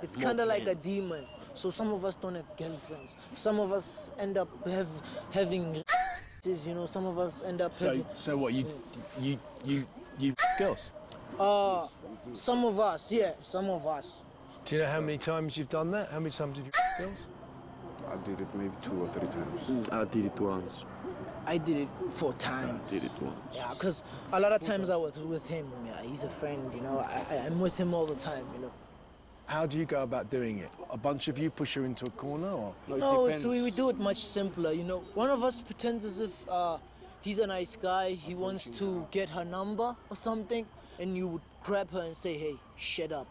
It's kind of like a demon. So some of us don't have girlfriends. Some of us end up having, you know. Some of us end up having. So what? You girls? Some of us, yeah, some of us. Do you know how many times you've done that? How many times have you girls? I did it maybe 2 or 3 times. I did it once. I did it 4 times. I did it once. Yeah, because a lot of times I was with him. Yeah, he's a friend, you know. I'm with him all the time, you know. How do you go about doing it? A bunch of you push her into a corner, or? No, we do it much simpler, you know. One of us pretends as if he's a nice guy. He wants to get her number or something, and you would grab her and say, hey, shut up.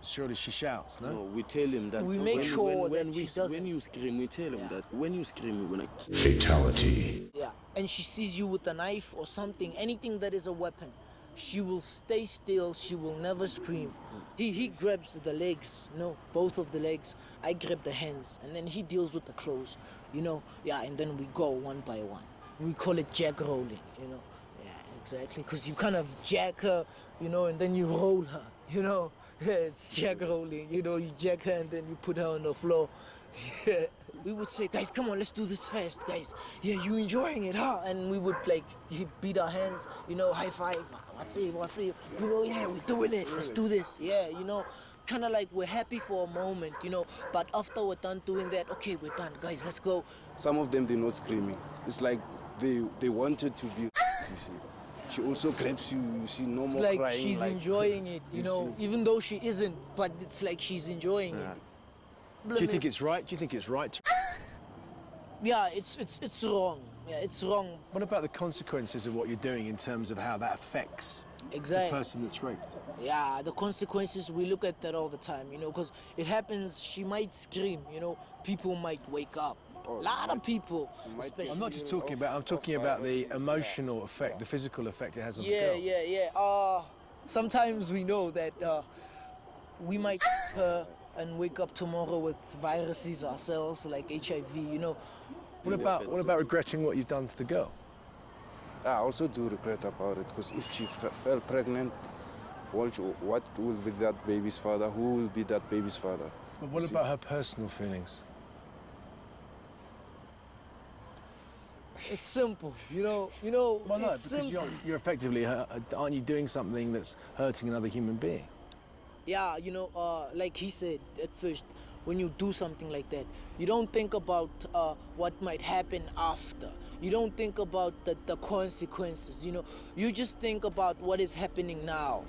Surely she shouts, no? No, we tell him that. We make sure that she doesn't. When you scream, we tell him that. When you scream, we're gonna kill. Fatality. Yeah, and she sees you with a knife or something, anything that is a weapon, she will stay still, she will never scream. He grabs the legs, no, both of the legs. I grab the hands, and then he deals with the clothes, you know. Yeah, and then we go one by one. We call it jack rolling, you know. Yeah, exactly, because you kind of jack her, you know, and then you roll her, you know. Yeah, it's jack rolling, you know, you jack her and then you put her on the floor. Yeah. We would say, guys, come on, let's do this fast, guys. Yeah, you enjoying it, huh? And we would, like, beat our hands, you know, high five. What's it? You know, yeah, we're doing it. Let's do this. Yeah, you know, kind of like we're happy for a moment, you know. But after we're done doing that, okay, we're done, guys, let's go. Some of them, they're not screaming. It's like they wanted to be, you see. She also grabs you, you see, no more crying. It's like she's enjoying it, you know, even though she isn't, but it's like she's enjoying it. Do you think it's right? Do you think it's right to... Yeah, it's wrong. Yeah, it's wrong. What about the consequences of what you're doing in terms of how that affects the person that's raped? Yeah, the consequences, we look at that all the time, you know, because it happens, she might scream, you know, people might wake up. A lot of people, especially. I'm not just talking about, I'm talking about the emotional effect, the physical effect it has on the girl. Yeah. Sometimes we know that we might and wake up tomorrow with viruses ourselves, like HIV, you know. What about regretting what you've done to the girl? I also do regret about it, because if she fell pregnant, what will be that baby's father? Who will be that baby's father? But what about her personal feelings? It's simple, you know. Well, no, it's because you're effectively, aren't you doing something that's hurting another human being? Yeah, you know, like he said at first, when you do something like that, you don't think about what might happen after. You don't think about the consequences, you know. You just think about what is happening now.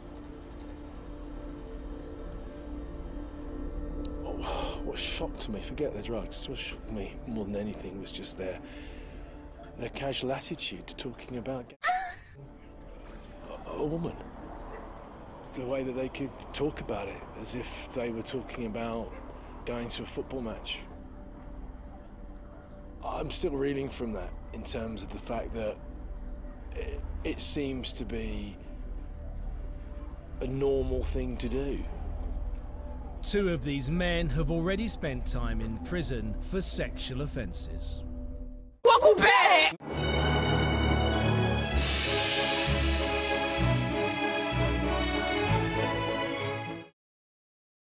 Oh, what shocked me, forget the drugs, what shocked me more than anything was just their casual attitude to talking about a woman. The way that they could talk about it as if they were talking about going to a football match. I'm still reeling from that in terms of the fact that it seems to be a normal thing to do. 2 of these men have already spent time in prison for sexual offences. Quoicoubeh!